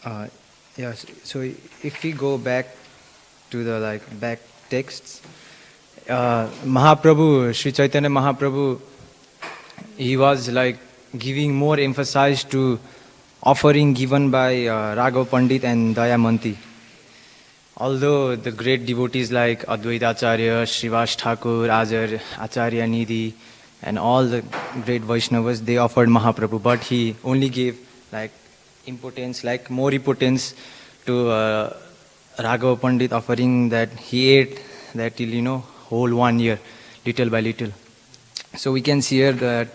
Uh, yes. So if we go back to the back texts, Mahaprabhu, Sri Chaitanya Mahaprabhu, he was giving more emphasis to offering given by Raghav Pandit and Dayamanti. Although the great devotees like Advaita Acharya, Srivas Thakur, Acharya Nidhi, and all the great Vaishnavas, they offered Mahaprabhu, but he only gave more importance to Raghav Pandit, offering that he ate that till whole 1 year, little by little. So we can see here that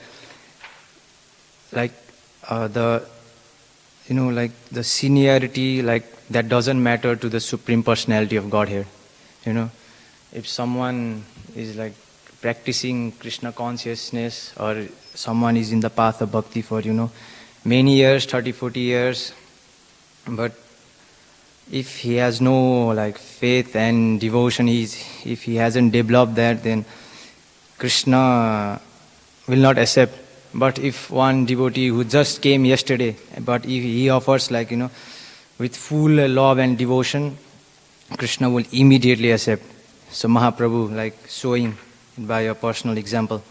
the seniority, that doesn't matter to the Supreme Personality of Godhead. If someone is practicing Krishna consciousness, or someone is in the path of bhakti for many years, 30, 40 years, but if he has no faith and devotion, if he hasn't developed that, then Krishna will not accept. But if one devotee who just came yesterday, but if he offers with full love and devotion, Krishna will immediately accept. So Mahaprabhu showing by a personal example,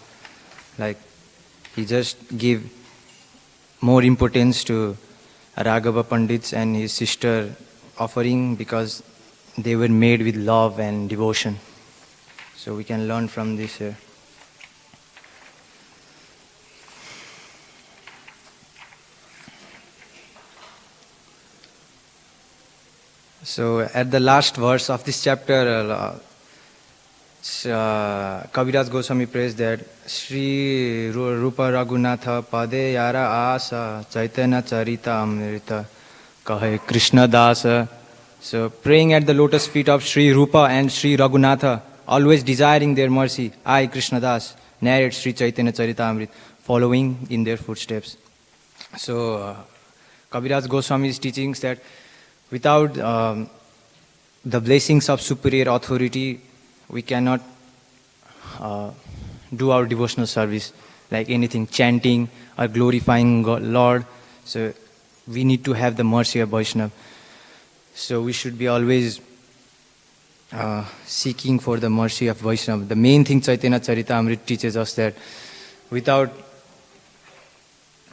he just gave more importance to Raghava Pandits and his sister offering because they were made with love and devotion. So we can learn from this here. So at the last verse of this chapter, Kaviraj Goswami prays that Sri Rupa Raghunatha Pade Yara Asa Caitanya Caritamrta Kahe Krishna Dasa. So praying at the lotus feet of Sri Rupa and Sri Raghunatha, always desiring their mercy, I, Krishna Das, narrate Sri Chaitanya Caritamrita, following in their footsteps. So Kaviraj Goswami's teachings that without the blessings of superior authority, we cannot do our devotional service, like anything, chanting or glorifying God, Lord. So we need to have the mercy of Vaishnava. So we should be always seeking for the mercy of Vaishnava. The main thing Chaitanya Caritamrita teaches us that without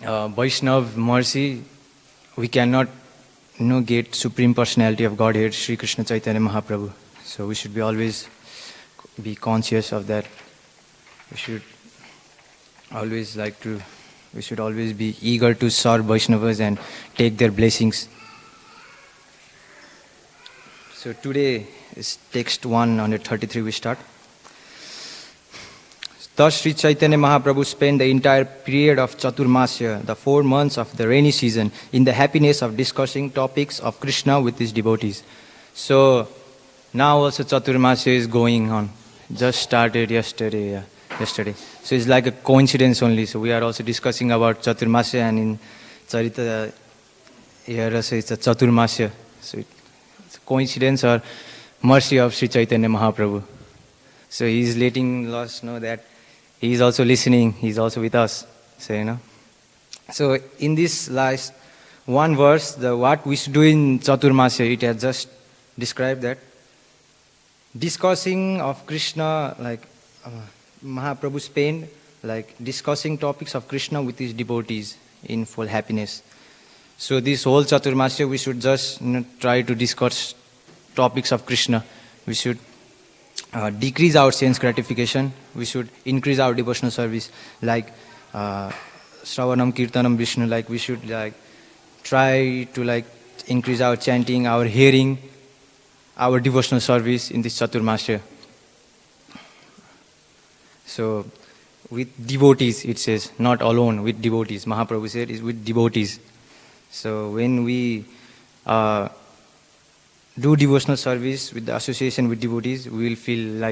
Vaishnava mercy, we cannot get Supreme Personality of Godhead, Sri Krishna Chaitanya Mahaprabhu. So we should be always be conscious of that. We should always be eager to serve Vaishnavas and take their blessings. So today is text 133 we start. Thus Sri Chaitanya Mahaprabhu spent the entire period of Chaturmasya, the 4 months of the rainy season, in the happiness of discussing topics of Krishna with his devotees. So now also Chaturmasya is going on. Just started yesterday. So it's like a coincidence only. So we are also discussing about Chaturmasya, and in Charita here also it's a Chaturmasya. So it's a coincidence or mercy of Sri Chaitanya Mahaprabhu. So he is letting us know that he is also listening, he is also with us. So So in this last one verse, what we should do in Chaturmasya, it has just described that. Discussing of Krishna, Mahaprabhu spent discussing topics of Krishna with his devotees in full happiness. So this whole Chaturmasya, we should just try to discuss topics of Krishna. We should decrease our sense gratification. We should increase our devotional service, Shravanam, Kirtanam, Vishnu. We should try to increase our chanting, our hearing, our devotional service in this Chaturmasya. So with devotees, it says, not alone, with devotees. Mahaprabhu said is with devotees. So when we do devotional service with the association with devotees, we will feel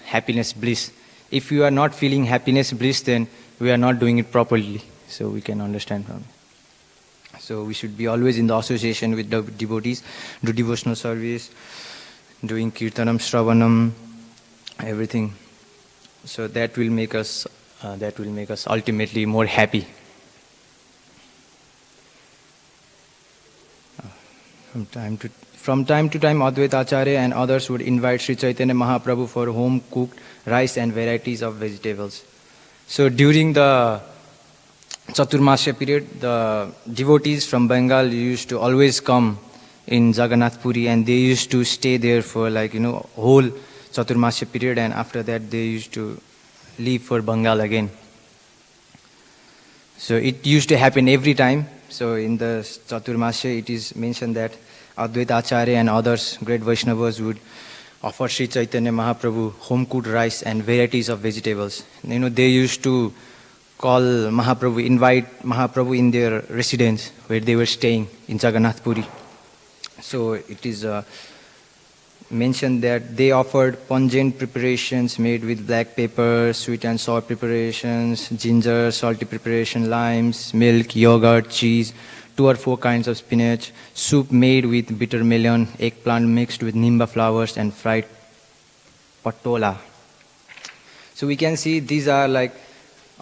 happiness, bliss. If you are not feeling happiness, bliss, then we are not doing it properly. So we can understand from it. So we should be always in the association with the devotees, do devotional service, doing kirtanam, shravanam, everything. So that will make us ultimately more happy. From time to time, Advaita Acharya and others would invite Sri Chaitanya Mahaprabhu for home-cooked rice and varieties of vegetables. So during the Chaturmasya period, the devotees from Bengal used to always come in Jagannath Puri, and they used to stay there for whole Chaturmasya period, and after that they used to leave for Bengal again. So it used to happen every time. So in the Chaturmasya it is mentioned that Advaita Acharya and others, great Vaishnavas, would offer Sri Chaitanya Mahaprabhu home-cooked rice and varieties of vegetables. They used to call Mahaprabhu, invite Mahaprabhu in their residence where they were staying in Jagannath Puri. So it is mentioned that they offered pungent preparations made with black pepper, sweet and sour preparations, ginger, salty preparation, limes, milk, yogurt, cheese, 2 or 4 kinds of spinach, soup made with bitter melon, eggplant mixed with nimba flowers, and fried patola. So we can see these are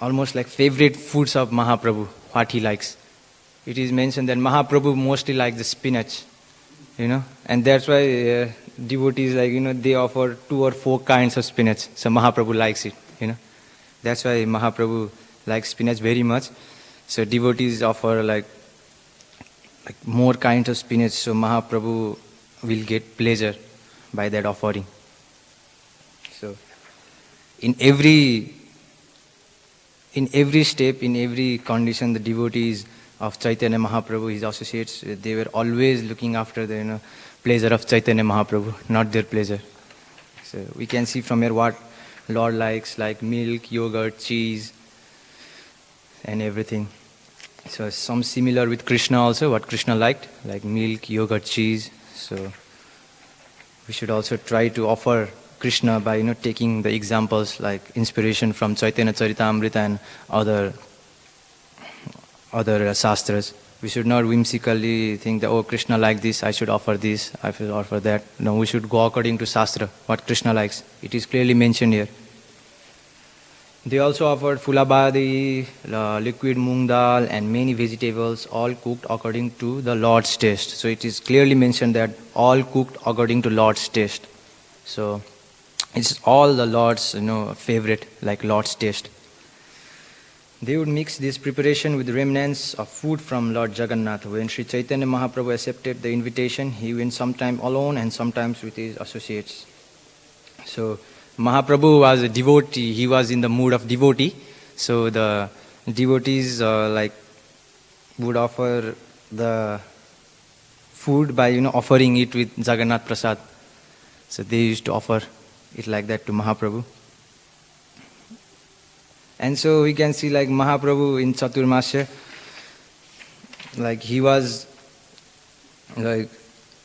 almost like favorite foods of Mahaprabhu, what he likes. It is mentioned that Mahaprabhu mostly likes the spinach, and that's why devotees they offer 2 or 4 kinds of spinach. So Mahaprabhu likes it, That's why Mahaprabhu likes spinach very much. So devotees offer like more kinds of spinach, so Mahaprabhu will get pleasure by that offering. So in every step, in every condition, the devotees of Chaitanya Mahaprabhu, his associates, they were always looking after the pleasure of Chaitanya Mahaprabhu, not their pleasure. So we can see from here what Lord likes, like milk, yogurt, cheese, and everything. So some similar with Krishna also, what Krishna liked, like milk, yogurt, cheese. So we should also try to offer Krishna by taking the examples like inspiration from Caitanya Caritamrta and other shastras. We should not whimsically think that, oh, Krishna likes this, I should offer this, I should offer that. No, we should go according to Shastra, what Krishna likes. It is clearly mentioned here. They also offered fulabadi, liquid moong dal, and many vegetables, all cooked according to the Lord's taste. So it is clearly mentioned that all cooked according to Lord's taste. So it's all the Lord's favorite, like Lord's taste. They would mix this preparation with remnants of food from Lord Jagannath. When Sri Chaitanya Mahaprabhu accepted the invitation, he went sometime alone and sometimes with his associates. So Mahaprabhu was a devotee, he was in the mood of devotee. So the devotees would offer the food by offering it with Jagannath Prasad. So they used to offer it like that to Mahaprabhu. And so we can see Mahaprabhu in Chaturmasya, he was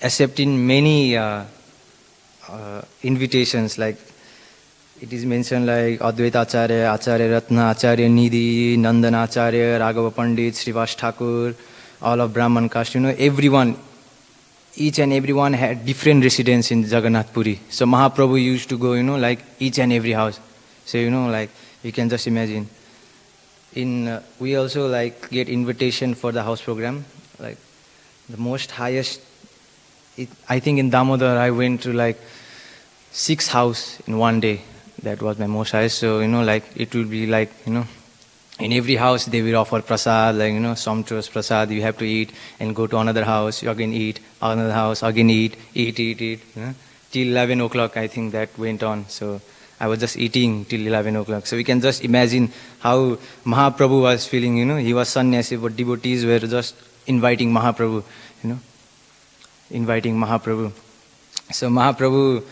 accepting many invitations. It is mentioned Advaita Acharya, Acharya Ratna, Acharya Nidhi, Nandana Acharya, Raghava Pandit, Srivas Thakur, all of Brahman caste, everyone, each and everyone had different residence in Jagannath Puri. So Mahaprabhu used to go, each and every house. So, you can just imagine. We also get invitation for the house program. The most highest, I think in Damodar I went to 6 house in one day. That was my most highest. So, it will be in every house they will offer prasad, sumptuous prasad, you have to eat and go to another house, you again eat, another house, again eat. Till 11 o'clock I think that went on. So I was just eating till 11 o'clock. So we can just imagine how Mahaprabhu was feeling, he was sannyasi, but devotees were just inviting Mahaprabhu, inviting Mahaprabhu. So Mahaprabhu,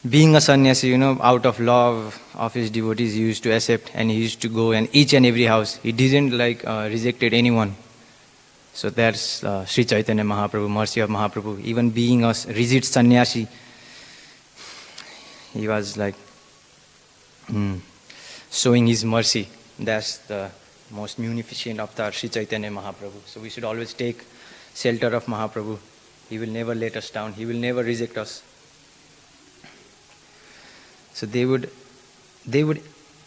being a sannyasi, out of love of his devotees, he used to accept and he used to go in each and every house. He didn't rejected anyone. So that's Sri Chaitanya Mahaprabhu, mercy of Mahaprabhu. Even being a rigid sannyasi, he was showing his mercy. That's the most munificent avatar, Sri Chaitanya Mahaprabhu. So we should always take shelter of Mahaprabhu. He will never let us down. He will never reject us. So they would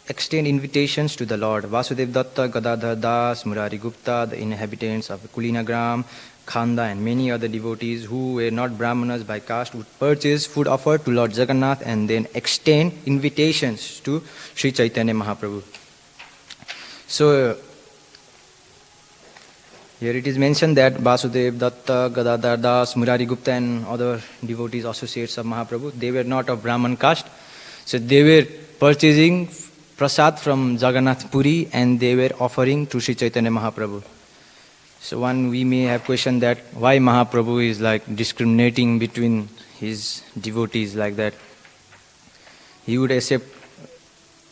extend invitations to the Lord. Vasudev Datta, Gadadhar Das, Murari Gupta, the inhabitants of Kulinagram, Khanda and many other devotees who were not Brahmanas by caste would purchase food offered to Lord Jagannath and then extend invitations to Sri Chaitanya Mahaprabhu. So here it is mentioned that Vasudev, Datta, Gadadhar Das, Murari Gupta and other devotees, associates of Mahaprabhu, they were not of Brahman caste. So they were purchasing prasad from Jagannath Puri and they were offering to Sri Chaitanya Mahaprabhu. So we may have questioned that why Mahaprabhu is like discriminating between his devotees like that. He would accept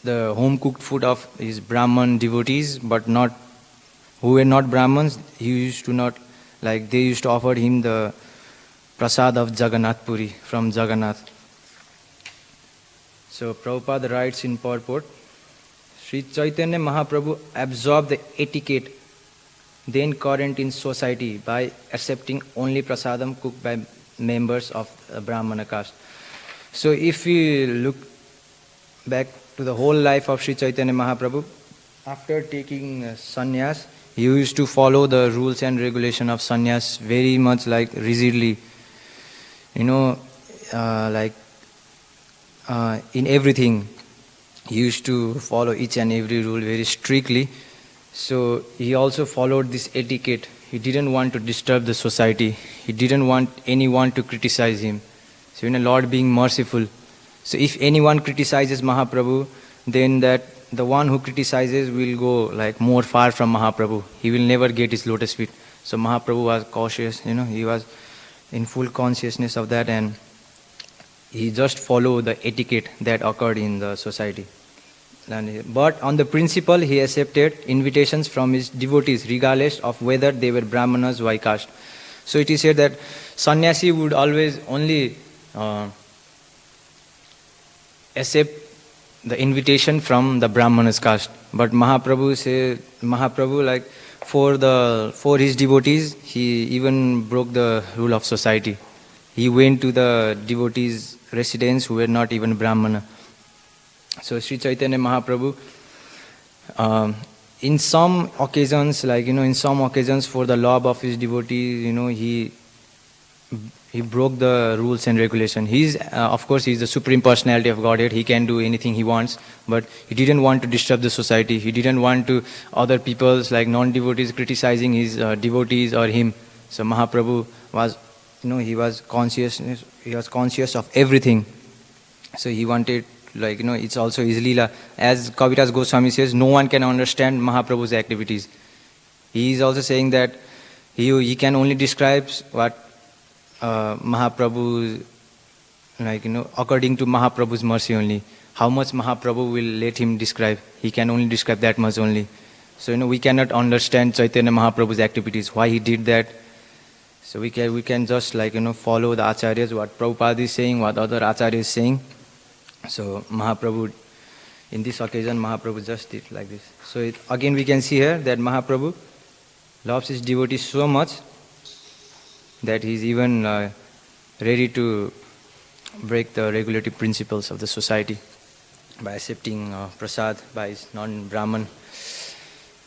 the home cooked food of his Brahman devotees, but not who were not Brahmans. He used to not like they used to offer him the prasad of Jagannath Puri from Jagannath. So Prabhupada writes in purport, Sri Chaitanya Mahaprabhu absorbed the etiquette then current in society by accepting only prasadam cooked by members of Brahmana caste. So if we look back to the whole life of Sri Chaitanya Mahaprabhu, after taking sannyas, he used to follow the rules and regulation of sannyas very much like rigidly. In everything, he used to follow each and every rule very strictly. So he also followed this etiquette. He didn't want to disturb the society. He didn't want anyone to criticize him. So Lord being merciful. So if anyone criticizes Mahaprabhu, then that the one who criticizes will go like more far from Mahaprabhu. He will never get his lotus feet. So Mahaprabhu was cautious, he was in full consciousness of that, and he just followed the etiquette that occurred in the society. But on the principle, he accepted invitations from his devotees regardless of whether they were Brahmanas or caste. So it is said that sannyasi would always only accept the invitation from the Brahmanas caste. But Mahaprabhu like for his devotees, he even broke the rule of society. He went to the devotees' residents who were not even Brahmana. So Sri Chaitanya Mahaprabhu, in some occasions, for the love of his devotees, he broke the rules and regulation. Of course, he's the Supreme Personality of Godhead. He can do anything he wants, but he didn't want to disturb the society. He didn't want to other people's like non-devotees criticizing his devotees or him. So Mahaprabhu was, he was conscious of everything. So he wanted, it's also easily, as Kaviraj Goswami says, no one can understand Mahaprabhu's activities. He is also saying that he can only describe what Mahaprabhu, according to Mahaprabhu's mercy only. How much Mahaprabhu will let him describe. He can only describe that much only. So, we cannot understand Chaitanya Mahaprabhu's activities, why he did that. So we can just follow the acharyas, what Prabhupada is saying, what other acharyas is saying. So Mahaprabhu, in this occasion, Mahaprabhu just did like this. So again we can see here that Mahaprabhu loves his devotees so much that he is even ready to break the regulative principles of the society by accepting prasad by his non-Brahman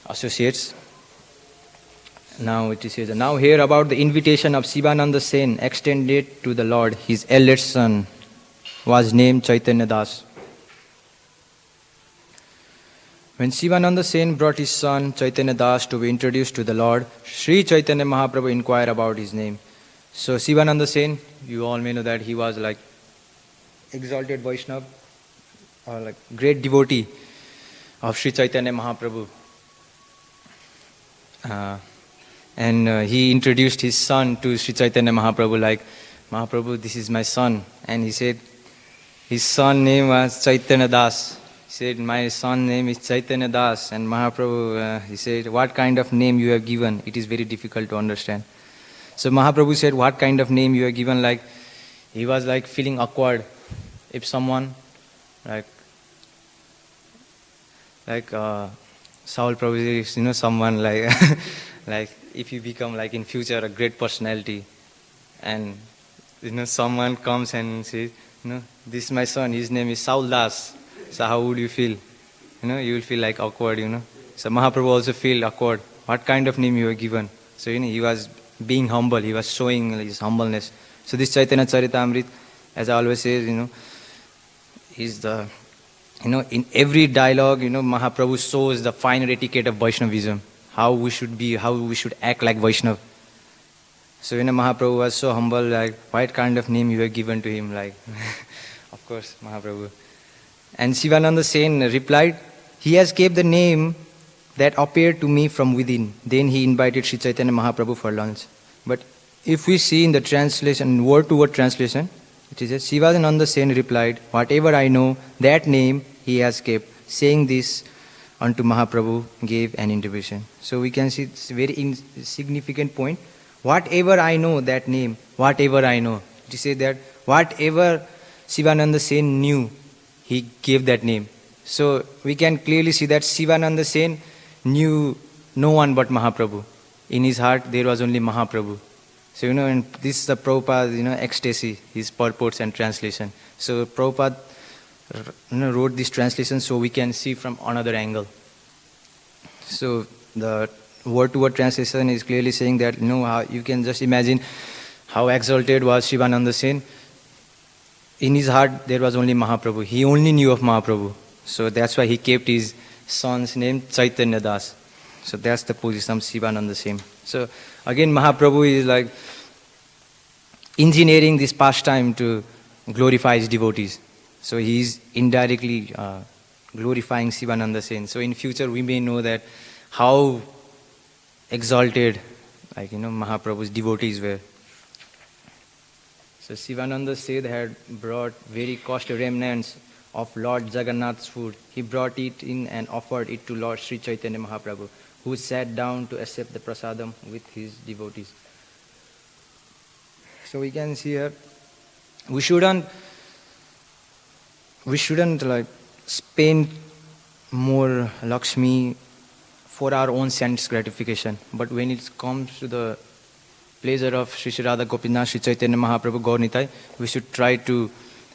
associates. Now it is here. Now hear about the invitation of Sivananda Sen extended to the Lord. His eldest son was named Chaitanya Das. When Sivananda Sen brought his son Chaitanya Das to be introduced to the Lord, Sri Chaitanya Mahaprabhu inquired about his name. So Sivananda Sen, you all may know that he was like exalted Vaishnava or like great devotee of Sri Chaitanya Mahaprabhu. And he introduced his son to Sri Chaitanya Mahaprabhu like, Mahaprabhu, this is my son. And he said, his son name was Chaitanya Das. He said, my son name is Chaitanya Das. And Mahaprabhu, he said, what kind of name you have given? It is very difficult to understand. So Mahaprabhu said, what kind of name you have given? Like, he was like feeling awkward. If someone, like Saul Prabhu is, someone like, like if you become like in future a great personality and, someone comes and says, this is my son, his name is Saul Das. So how would you feel? You will feel like awkward, So Mahaprabhu also feel awkward. What kind of name you were given? So, he was being humble. He was showing his humbleness. So this Caitanya Caritamrta, as I always say, is the, in every dialogue, Mahaprabhu shows the finer etiquette of Vaishnavism, how we should be, how we should act like Vaishnav. So Mahaprabhu was so humble, like, what kind of name you were given to him, like, of course, Mahaprabhu. And Sivananda Sen replied, he has kept the name that appeared to me from within. Then he invited Sri Chaitanya Mahaprabhu for lunch. But if we see in the translation, word-to-word translation, it is, Sivananda Sen replied, whatever I know, that name he has kept. Saying this unto Mahaprabhu gave an invitation. So we can see it's a very insignificant point. Whatever I know, that name, whatever I know. To say that whatever Sivananda Sen knew, he gave that name. So we can clearly see that Sivananda Sen knew no one but Mahaprabhu. In his heart, there was only Mahaprabhu. So, and this is the Prabhupada, ecstasy, his purports and translation. So Prabhupada, wrote this translation so we can see from another angle. So the word-to-word translation is clearly saying that, how you can just imagine how exalted was Sivananda Sen. In his heart, there was only Mahaprabhu. He only knew of Mahaprabhu. So that's why he kept his son's name Chaitanya Das. So that's the position of Sivananda Sen. So again, Mahaprabhu is like engineering this pastime to glorify his devotees. So he is indirectly glorifying Sivananda Sen. So in future, we may know that how exalted, Mahaprabhu's devotees were. So Sivananda Sen had brought very costly remnants of Lord Jagannath's food. He brought it in and offered it to Lord Sri Chaitanya Mahaprabhu, who sat down to accept the prasadam with his devotees. So we can see here, we shouldn't spend more Lakshmi for our own sense gratification. But when it comes to the pleasure of Sri Sri Radha Gopinath, Sri Chaitanya Mahaprabhu Gaur Nitai, we should try to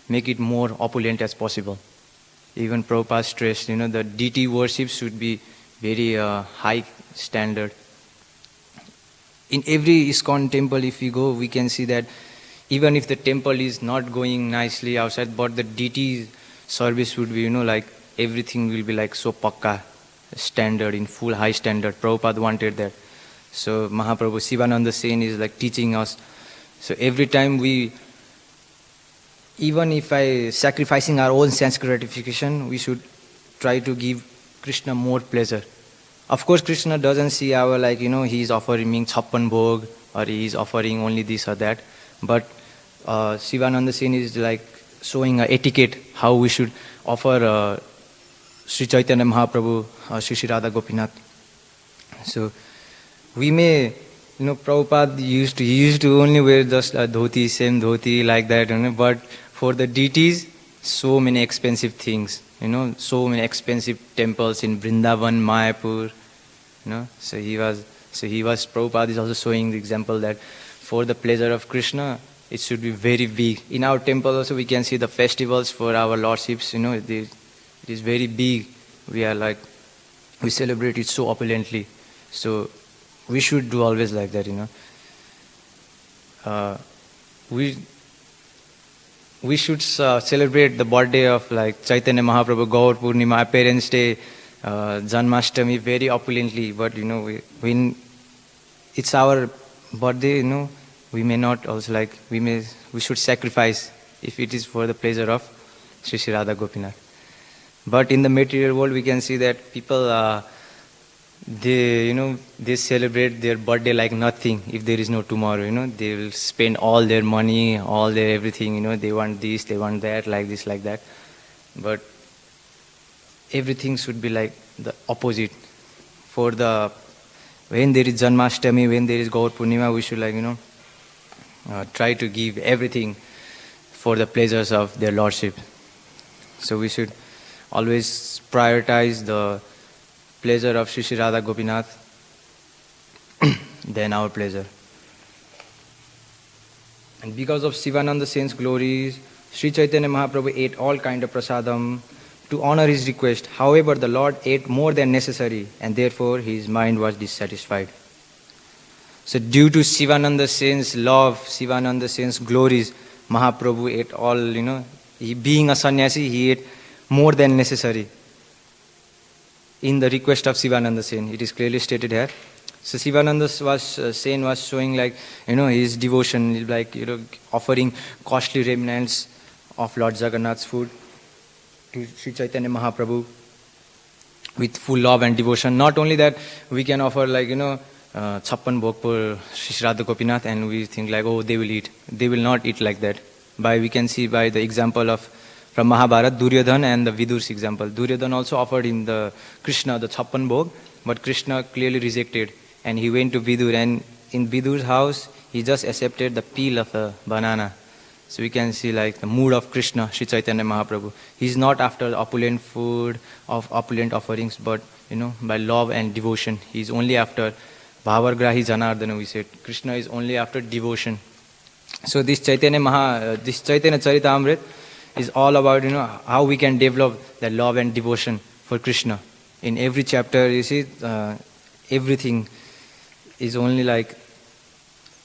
make it more opulent as possible. Even Prabhupada stressed, the deity worship should be very high standard. In every ISKCON temple, if you go, we can see that even if the temple is not going nicely outside, but the deity service would be, everything will be like so pakka standard, in full high standard. Prabhupada wanted that. So Mahaprabhu Sivananda Sen is like teaching us. So every time even if sacrificing our own sense gratification, we should try to give Krishna more pleasure. Of course, Krishna doesn't see our he is offering me chappan bhog, or he is offering only this or that. But Sivananda Sen is like showing a etiquette, how we should offer Sri Chaitanya Mahaprabhu, Sri Sri Radha Gopinath. So we may, Prabhupada used to only wear just a dhoti, same dhoti like that, but for the deities, so many expensive things, so many expensive temples in Vrindavan, Mayapur, So Prabhupada is also showing the example that for the pleasure of Krishna, it should be very big. In our temple also we can see the festivals for our lordships, it is very big. We celebrate it so opulently. So we should do always like that, We should celebrate the birthday of Chaitanya Mahaprabhu, Gaur Purnima, Parents' Day, Janmashtami very opulently. But when it's our birthday, we may not also we should sacrifice if it is for the pleasure of Sri Sri Radha Gopinath. But in the material world, we can see that people they celebrate their birthday like nothing. If there is no tomorrow, they will spend all their money, all their everything, they want this, they want that, like this, like that. But everything should be like the opposite. When there is Janmashtami, when there is Gaur Purnima, we should try to give everything for the pleasures of their lordship. So we should always prioritize the pleasure of Sri Sri Radha Gopinath than our pleasure. And because of Sivananda Sen's glories, Sri Chaitanya Mahaprabhu ate all kind of prasadam to honor his request. However, the Lord ate more than necessary, and therefore his mind was dissatisfied. So due to Sivananda Sen's love, Sivananda Sen's glories, Mahaprabhu ate all, he being a sannyasi, he ate more than necessary. In the request of Sivananda Sen, it is clearly stated here. So Sivananda Sen was showing his devotion, offering costly remnants of Lord Jagannath's food to Sri Chaitanya Mahaprabhu with full love and devotion. Not only that, we can offer Chappan Bhog for Sri Radha Gopinath, and we think they will eat. They will not eat like that. We can see by the example from Mahabharata, Duryodhana and the Vidur's example. Duryodhana also offered in the Krishna the Chappan Bhog, but Krishna clearly rejected, and he went to Vidur, and in Vidur's house he just accepted the peel of a banana. So we can see the mood of Krishna, Sri Chaitanya Mahaprabhu. He is not after opulent food, of opulent offerings, but by love and devotion. He is only after Bhavargrahi Janardana, we said. Krishna is only after devotion. So this Caitanya Caritamrta is all about how we can develop the love and devotion for Krishna. In every chapter, you see, everything is only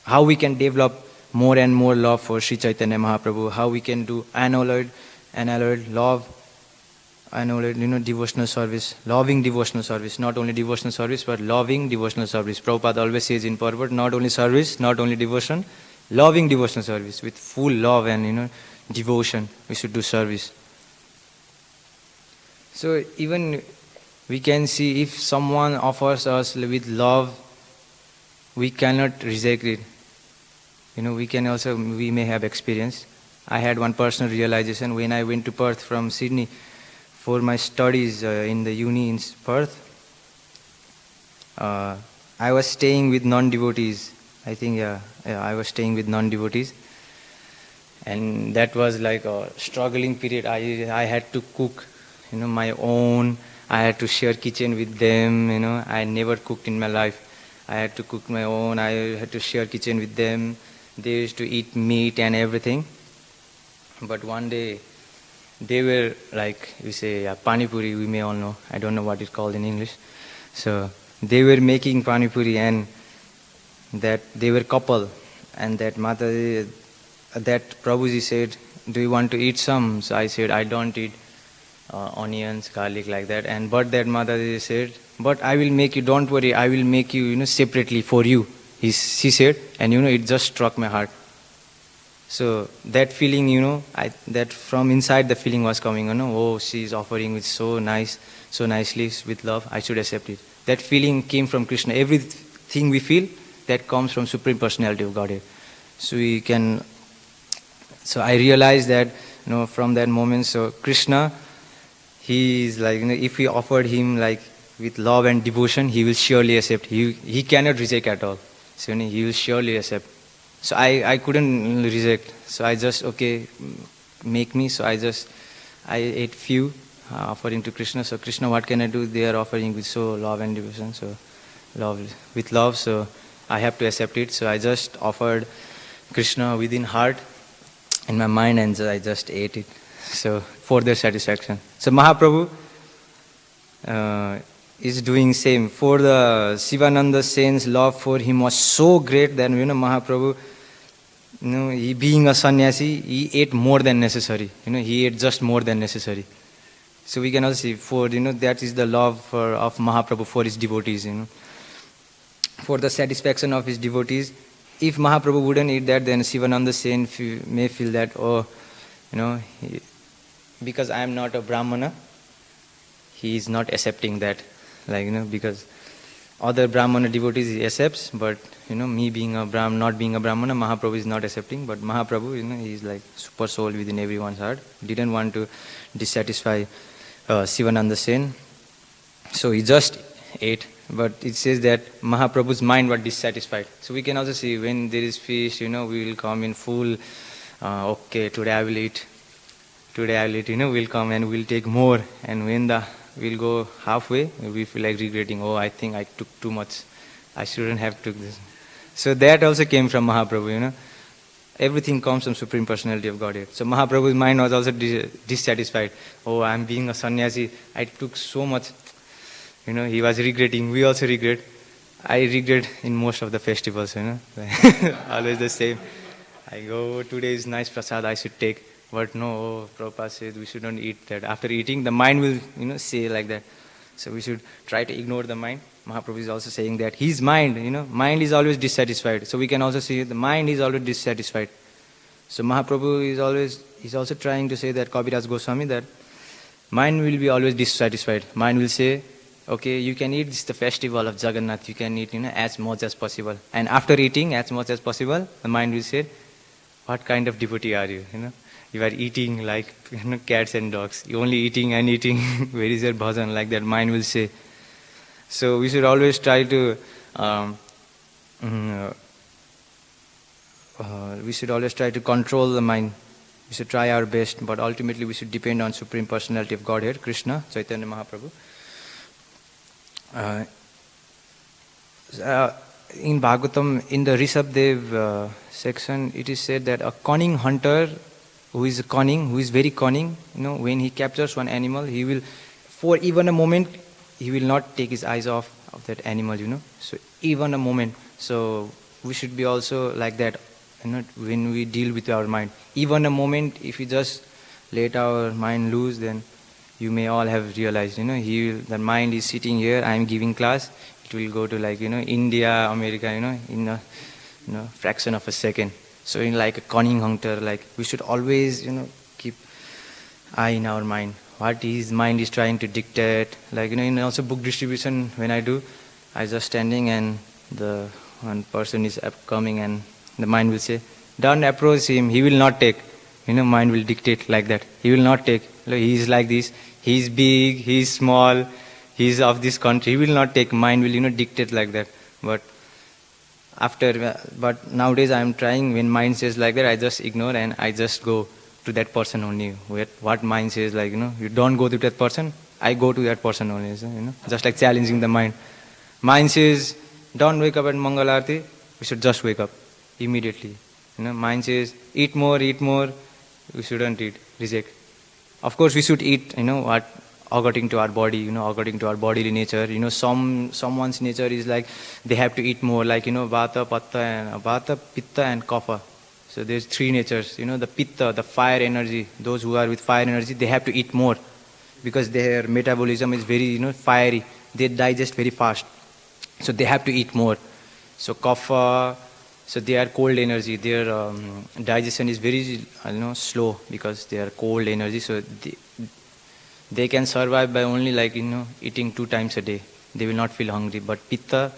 how we can develop more and more love for Sri Chaitanya Mahaprabhu, how we can do unalloyed love, unalloyed devotional service, loving devotional service, not only devotional service but loving devotional service. Prabhupada always says in purport, not only service, not only devotion, loving devotional service. With full love and devotion, we should do service. So even we can see if someone offers us with love, we cannot reject it. We may have experienced. I had one personal realization when I went to Perth from Sydney for my studies in the uni in Perth. I was staying with non-devotees. I think, I was staying with non-devotees. And that was a struggling period. I had to cook, my own. I had to share kitchen with them, I never cooked in my life. I had to cook my own. I had to share kitchen with them. They used to eat meat and everything. But one day, they were we say, pani puri, we may all know. I don't know what it's called in English. So they were making pani puri, and that they were couple. And that Mataji, that Prabhuji said, do you want to eat some? So I said, I don't eat onions, garlic like that. But that Mataji said, but I will make you, don't worry, I will make you, separately for you. She said, and it just struck my heart. So that feeling, that from inside the feeling was coming, oh, she is offering with so nicely, with love, I should accept it. That feeling came from Krishna. Everything we feel, that comes from Supreme Personality of Godhead. So I realized that, from that moment, so Krishna, he is if we offered him with love and devotion, he will surely accept. He cannot reject at all. So he will surely accept. So I couldn't reject. So I just, okay, make me. So I ate few offering to Krishna. So Krishna, what can I do? They are offering with so love and devotion. So with love. So I have to accept it. So I just offered Krishna within heart, in my mind, and I just ate it. So for their satisfaction. So Mahaprabhu is doing same. For the Sivananda Sen's love for him was so great that Mahaprabhu, he being a sannyasi, he ate more than necessary. He ate just more than necessary. So we can also see that is the love of Mahaprabhu for his devotees. For the satisfaction of his devotees. If Mahaprabhu wouldn't eat that, then Sivananda Sen may feel that, because I am not a Brahmana, he is not accepting that. Because other Brahmana devotees he accepts, but me being a not being a Brahmana, Mahaprabhu is not accepting. But Mahaprabhu, he is super soul within everyone's heart. Didn't want to dissatisfy Sivananda Sen, so he just ate. But it says that Mahaprabhu's mind was dissatisfied. So we can also see when there is feast, we will come in full. Okay, today I will eat. We'll come and we'll take more. And when we'll go halfway, we feel regretting, I think I took too much. I shouldn't have took this. So that also came from Mahaprabhu, Everything comes from Supreme Personality of Godhead. So Mahaprabhu's mind was also dissatisfied. I'm being a sannyasi. I took so much. He was regretting. We also regret. I regret in most of the festivals, always the same. I go, today is nice prasad, I should take. But no, Prabhupada said we shouldn't eat that. After eating, the mind will, say like that. So we should try to ignore the mind. Mahaprabhu is also saying that his mind, mind is always dissatisfied. So we can also see the mind is always dissatisfied. So Mahaprabhu is also trying to say that, Kaviraj Goswami, that mind will be always dissatisfied. Mind will say, okay, you can eat this the festival of Jagannath, you can eat, as much as possible. And after eating as much as possible, the mind will say, what kind of devotee are you? You are eating like cats and dogs. You only eating and eating. Where is your bhajan? Like that mind will say. So we should always try to control the mind. We should try our best, but ultimately we should depend on Supreme Personality of Godhead, Krishna, Chaitanya Mahaprabhu. In Bhagavatam, in the Rishabdev section, it is said that a cunning hunter who is very cunning, when he captures one animal, he will, for even a moment, he will not take his eyes off of that animal, So even a moment. So we should be also like that, when we deal with our mind. Even a moment, if we just let our mind loose, then you may all have realized, the mind is sitting here, I am giving class, it will go to like, India, America, in a fraction of a second. So in like a cunning hunter, like we should always, keep eye in our mind. What his mind is trying to dictate. Like, in also book distribution, when I do, I just standing and the one person is coming and the mind will say, don't approach him, he will not take. Mind will dictate like that. He will not take. He is like this, he is big, he is small, he is of this country, he will not take. Mind will, dictate like that. But nowadays I am trying, when mind says like that, I just ignore and I just go to that person only. What mind says, like, you don't go to that person, I go to that person only, just like challenging the mind. Mind says, don't wake up at Mangal Aarti, we should just wake up immediately. Mind says, eat more, we shouldn't eat, reject. Of course we should eat, what according to our body, according to our bodily nature. Someone's nature is like, they have to eat more, like, Vata, Pitta and Kapha. So there's three natures, the Pitta, the fire energy, those who are with fire energy, they have to eat more because their metabolism is very, fiery. They digest very fast. So they have to eat more. So Kapha, so they are cold energy. Their digestion is very, slow because they are cold energy. So they can survive by only like, eating 2 times a day. They will not feel hungry. But Pitta,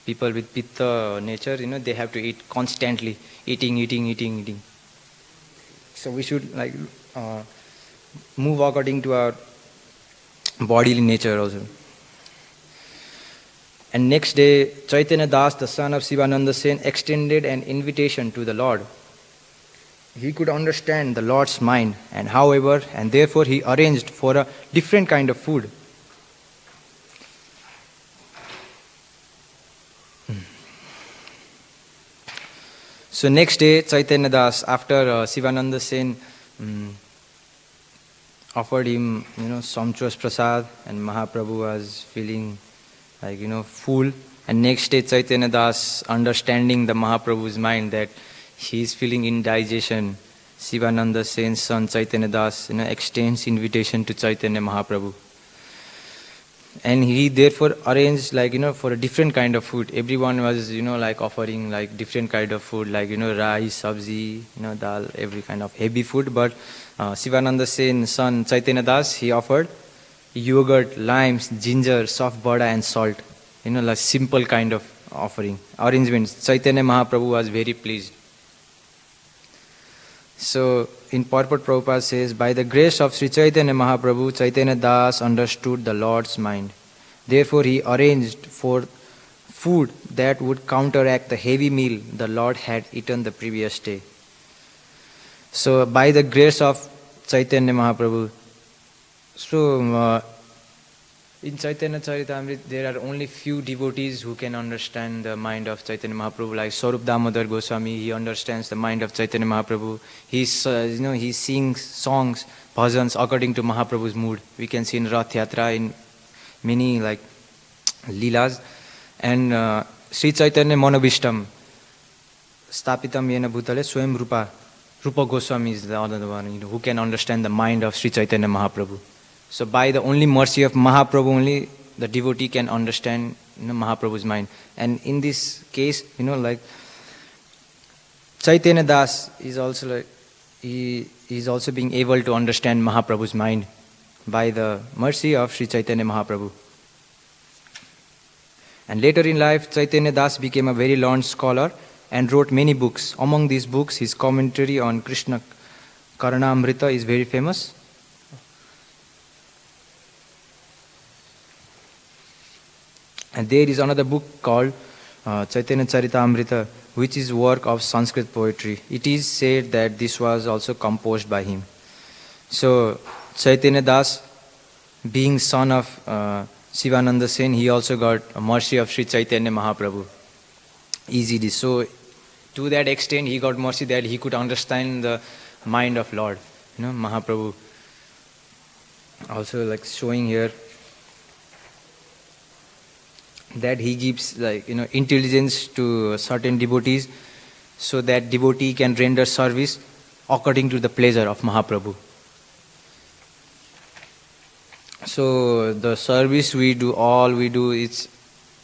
people with Pitta nature, they have to eat constantly, eating. So we should like move according to our bodily nature also. And next day, Chaitanya Das, the son of Sivananda Sen, extended an invitation to the Lord. He could understand the Lord's mind, and therefore he arranged for a different kind of food. So next day, Chaitanya Das, after Sivananda Sen offered him, sumptuous prasad, and Mahaprabhu was feeling like, full. And next day, Chaitanya Das, understanding the Mahaprabhu's mind that he is feeling indigestion, Sivananda Sen's son Chaitanya Das, extends invitation to Chaitanya Mahaprabhu. And he therefore arranged like, for a different kind of food. Everyone was, like offering like different kind of food, like, rice, sabzi, dal, every kind of heavy food. But Sivananda Sen's son Chaitanya Das, he offered yogurt, limes, ginger, soft bada and salt. Like simple kind of offering, arrangements. Chaitanya Mahaprabhu was very pleased. So, in purport, Prabhupada says, by the grace of Sri Chaitanya Mahaprabhu, Chaitanya Das understood the Lord's mind. Therefore, he arranged for food that would counteract the heavy meal the Lord had eaten the previous day. So, by the grace of Chaitanya Mahaprabhu, in Caitanya Caritamrta, there are only few devotees who can understand the mind of Chaitanya Mahaprabhu. Like Swarup Damodar Goswami, he understands the mind of Chaitanya Mahaprabhu. He sings songs, bhajans according to Mahaprabhu's mood. We can see in Rath Yatra, in many like Leelas. And Sri Chaitanya Monobishtam Stapitam Yena Bhutale Swayam Rupa. Rupa Goswami is the other one, who can understand the mind of Sri Chaitanya Mahaprabhu. So by the only mercy of Mahaprabhu only, the devotee can understand Mahaprabhu's mind. And in this case, like Chaitanya Das is also like, he is also being able to understand Mahaprabhu's mind by the mercy of Sri Chaitanya Mahaprabhu. And later in life, Chaitanya Das became a very learned scholar and wrote many books. Among these books, his commentary on Krishna Caritamrta is very famous. And there is another book called Caitanya Caritamrta, which is work of Sanskrit poetry. It is said that this was also composed by him. So Chaitanya Das, being son of Sivananda Sen, he also got a mercy of Sri Chaitanya Mahaprabhu. Easily. So to that extent, he got mercy that he could understand the mind of Lord, Mahaprabhu. Also, like showing here that he gives intelligence to certain devotees, so that devotee can render service according to the pleasure of Mahaprabhu. So the service we do, it's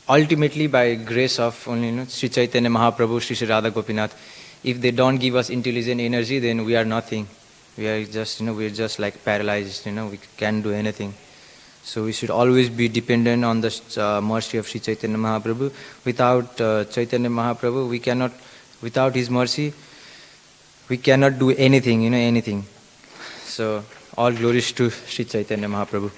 ultimately by grace of only Sri Chaitanya Mahaprabhu, Sri Radha Gopinath. If they don't give us intelligent energy, then we are nothing. We are just we're just like paralyzed. We can't do anything. So we should always be dependent on the mercy of Sri Chaitanya Mahaprabhu. Without Chaitanya Mahaprabhu, we cannot. Without his mercy, we cannot do anything. Anything. So all glories to Sri Chaitanya Mahaprabhu.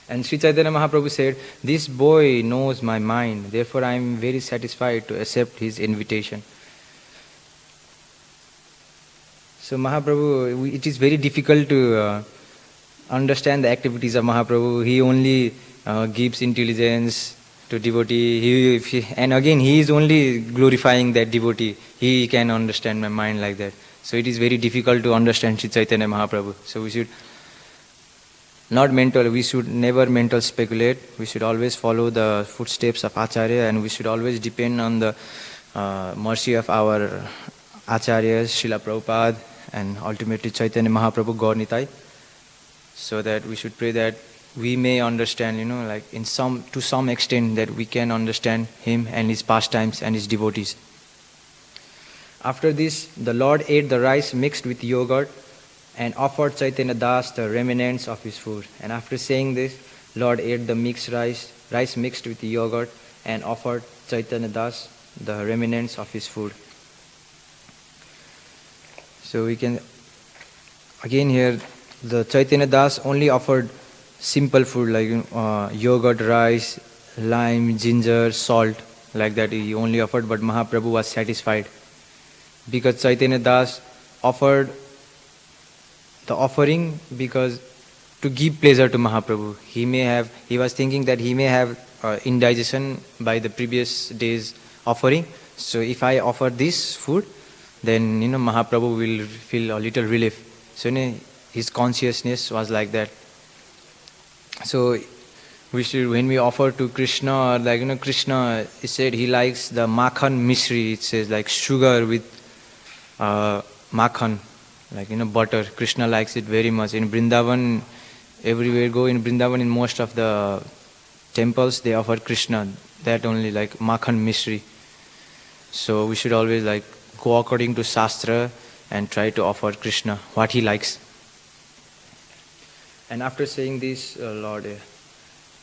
And Sri Chaitanya Mahaprabhu said, "This boy knows my mind, therefore I am very satisfied to accept his invitation." So Mahaprabhu, it is very difficult to understand the activities of Mahaprabhu. He only gives intelligence to devotee. And again, he is only glorifying that devotee. He can understand my mind like that. So it is very difficult to understand Sri Chaitanya Mahaprabhu. So we should we should never mental speculate. We should always follow the footsteps of Acharya, and we should always depend on the mercy of our Acharyas, Srila Prabhupada, and ultimately Chaitanya Mahaprabhu, Gaur Nitai, so that we should pray that we may understand, to some extent, that we can understand him and his pastimes and his devotees. After this, the Lord ate the rice mixed with yogurt and offered Chaitanya Das the remnants of his food. And after saying this, Lord ate the mixed rice mixed with yogurt, and offered Chaitanya Das the remnants of his food. So we can, again here, the Chaitanya Das only offered simple food like yogurt, rice, lime, ginger, salt, like that he only offered, but Mahaprabhu was satisfied. Because Chaitanya Das offered the offering because to give pleasure to Mahaprabhu. He was thinking that he may have indigestion by the previous day's offering. So if I offer this food, then Mahaprabhu will feel a little relief. So his consciousness was like that. So we should, when we offer to Krishna, or Krishna, he said he likes the makhan misri. It says like sugar with makhan, butter. Krishna likes it very much. In Vrindavan, everywhere go in Vrindavan, in most of the temples, they offer Krishna that only, like makhan misri. So we should always go according to Shastra and try to offer Krishna what he likes. And after saying this, Lord,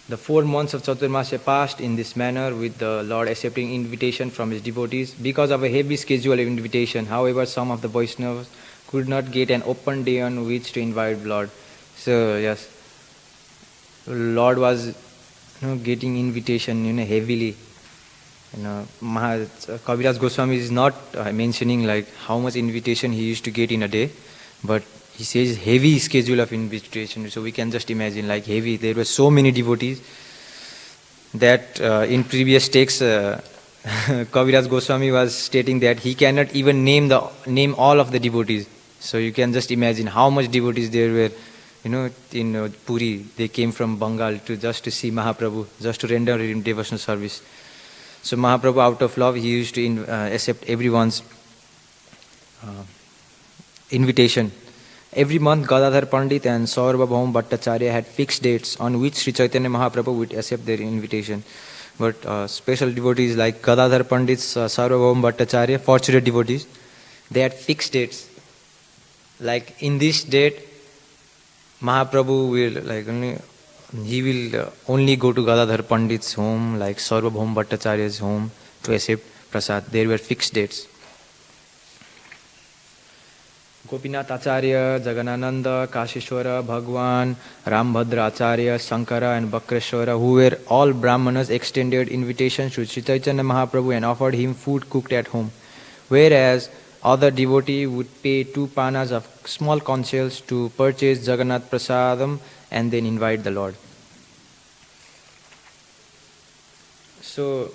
the 4 months of Chaturmasya passed in this manner, with the Lord accepting invitation from his devotees. Because of a heavy schedule of invitation, however, some of the vaisnavas could not get an open day on which to invite Lord. So yes, Lord was getting invitation heavily. Kaviraj Goswami is not mentioning how much invitation he used to get in a day, but he says heavy schedule of invitation. So we can just imagine heavy. There were so many devotees that in previous texts Kaviraj Goswami was stating that he cannot even name all of the devotees. So you can just imagine how much devotees there were in Puri, they came from Bengal just to see Mahaprabhu, just to render him devotional service. So Mahaprabhu, out of love, he used to accept everyone's invitation. Every month, Gadadhar Pandit and Saurabhaum Bhattacharya had fixed dates on which Sri Chaitanya Mahaprabhu would accept their invitation. But special devotees like Gadadhar Pandits, Saurabhaum Bhattacharya, fortunate devotees, they had fixed dates. Like in this date, Mahaprabhu will only go to Gadadhar Pandit's home, like Saurabhaum Bhattacharya's home, to accept prasad. There were fixed dates. Gopinath Acharya, Jaganananda, Kashishwara, Bhagwan, Rambhadra Acharya, Sankara and Bakreshwara, who were all Brahmanas, extended invitations to Sri Chaitanya Mahaprabhu and offered him food cooked at home. Whereas other devotee would pay 2 panas of small conch shells to purchase Jagannath Prasadam and then invite the Lord. So,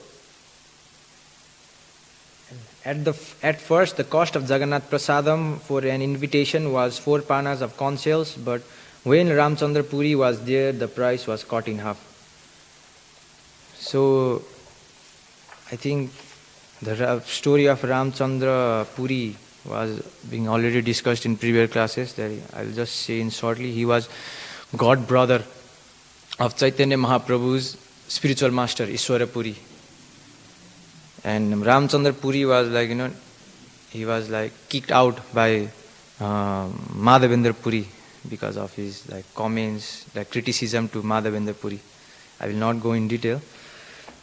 at first, the cost of Jagannath Prasadam for an invitation was 4 panas of conch shells, but when Ramchandra Puri was there, the price was cut in half. So, I think the story of Ramchandra Puri was being already discussed in previous classes. I'll just say in shortly. He was god brother of Chaitanya Mahaprabhu's spiritual master, Ishwara Puri. And Ramchandra Puri was he was kicked out by Madhavendra Puri because of his comments, criticism to Madhavendra Puri. I will not go in detail.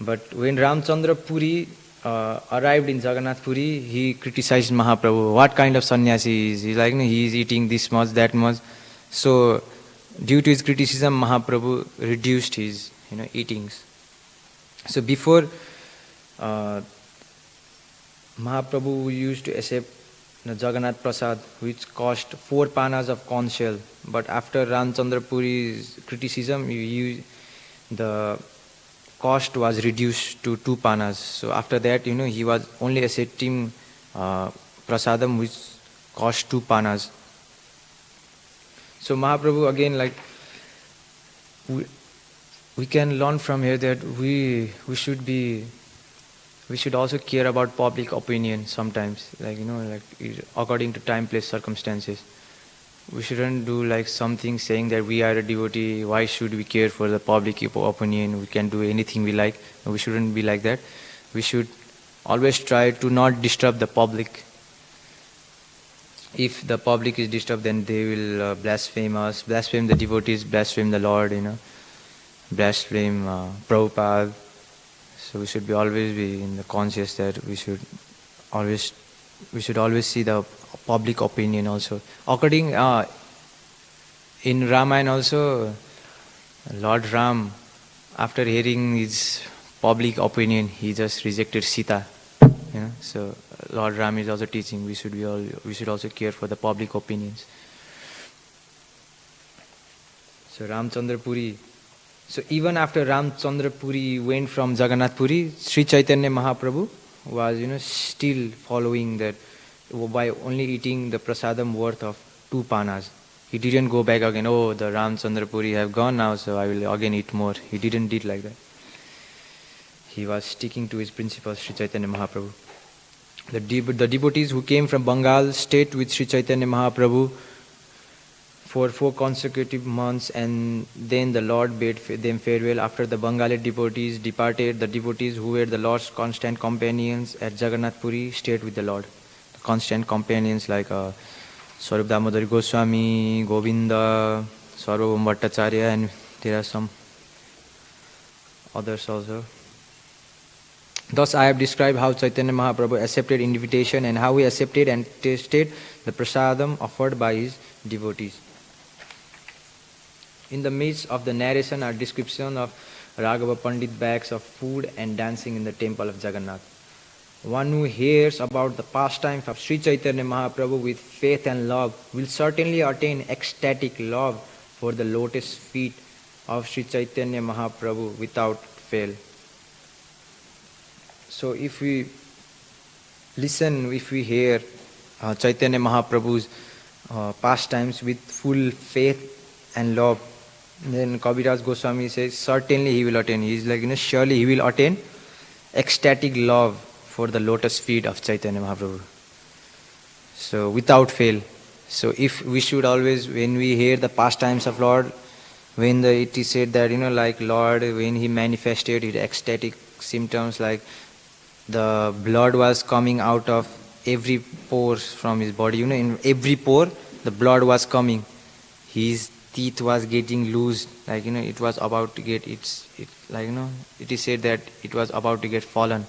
But when Ramchandra Puri arrived in Jagannath Puri, he criticized Mahaprabhu. What kind of sannyasi is he? He is eating this much, that much. So, due to his criticism, Mahaprabhu reduced his eatings. So before Mahaprabhu used to accept Jagannath Prasad, which cost 4 panas of conch shell. But after Ramchandra Puri's criticism, the cost was reduced to 2 panas. So after that, he was only accepting prasadam which cost 2 panas. So Mahaprabhu again, we can learn from here that we should also care about public opinion sometimes, according to time, place, circumstances. We shouldn't do something saying that we are a devotee, why should we care for the public opinion, we can do anything we like. We shouldn't be like that. We should always try to not disturb the public. If the public is disturbed, then they will blaspheme us, blaspheme the devotees, blaspheme the Lord, blaspheme Prabhupada. So we should always be in the conscious that we should always see the public opinion also. According in Ramayana also, Lord Ram, after hearing his public opinion, he just rejected Sita. So Lord Ram is also teaching we should also care for the public opinions. So Ramchandra Puri. So even after Ramchandra Puri went from Jagannath Puri, Sri Chaitanya Mahaprabhu was still following that by only eating the prasadam worth of 2 panas. He didn't go back again, the Ramchandra Puri have gone now, so I will again eat more. He didn't do like that. He was sticking to his principles, Sri Chaitanya Mahaprabhu. The devotees who came from Bengal stayed with Sri Chaitanya Mahaprabhu for 4 consecutive months, and then the Lord bade them farewell. After the Bengali devotees departed, the devotees who were the Lord's constant companions at Jagannath Puri stayed with the Lord. The constant companions like Swarup Damodari Goswami, Govinda, Sarvabhauma Bhattacharya, and there are some others also. Thus I have described how Chaitanya Mahaprabhu accepted invitation and how he accepted and tasted the prasadam offered by his devotees. In the midst of the narration are description of Raghava Pandit bags of food and dancing in the temple of Jagannath. One who hears about the pastimes of Sri Chaitanya Mahaprabhu with faith and love will certainly attain ecstatic love for the lotus feet of Sri Chaitanya Mahaprabhu without fail. So if we listen, if we hear Chaitanya Mahaprabhu's pastimes with full faith and love. Then Kaviraj Goswami says, certainly he will attain. He is like, surely he will attain ecstatic love for the lotus feet of Chaitanya Mahaprabhu. So without fail. So if we should always, when we hear the pastimes of Lord, when it is said that, like Lord, when he manifested his ecstatic symptoms, like the blood was coming out of every pore from his body, in every pore the blood was coming. His teeth was getting loose, like, it was about to get, it is said that it was about to get fallen.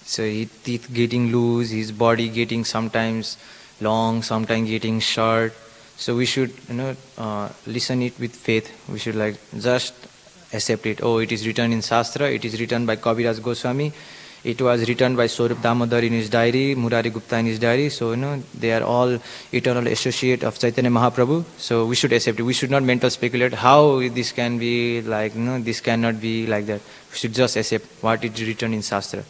So his teeth getting loose, his body getting sometimes long, sometimes getting short. So we should, listen it with faith. We should like just accept it. Oh, it is written in Shastra, it is written by Kaviraj Goswami, it was written by Swarup Damodar in his diary, Murari Gupta in his diary. So, they are all eternal associate of Chaitanya Mahaprabhu. So we should accept it. We should not mental speculate how this can be like, this cannot be like that. We should just accept what is written in Shastra.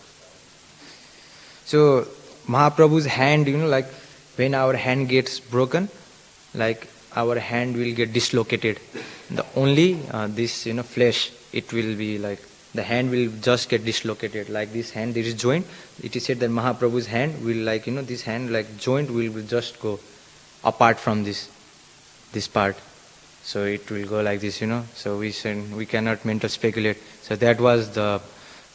So Mahaprabhu's hand, like when our hand gets broken, like our hand will get dislocated. The only this flesh, it will be like the hand will just get dislocated. Like this hand, there is joint. It is said that Mahaprabhu's hand will like this hand like joint will just go apart from this part. So it will go like this, So we cannot mental speculate. So that was the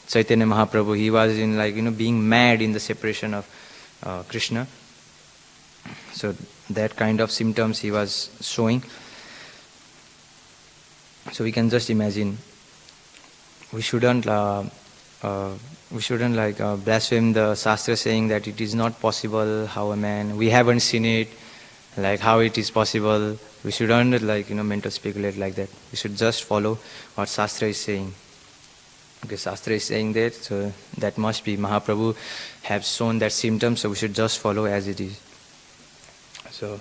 Chaitanya Mahaprabhu. He was in like being mad in the separation of Krishna. So that kind of symptoms he was showing. So we can just imagine. We shouldn't blaspheme the Shastra saying that it is not possible how a man, we haven't seen it, like how it is possible. We shouldn't mental speculate like that. We should just follow what Shastra is saying. Okay, Shastra is saying that, so that must be Mahaprabhu have shown that symptom, so we should just follow as it is. So,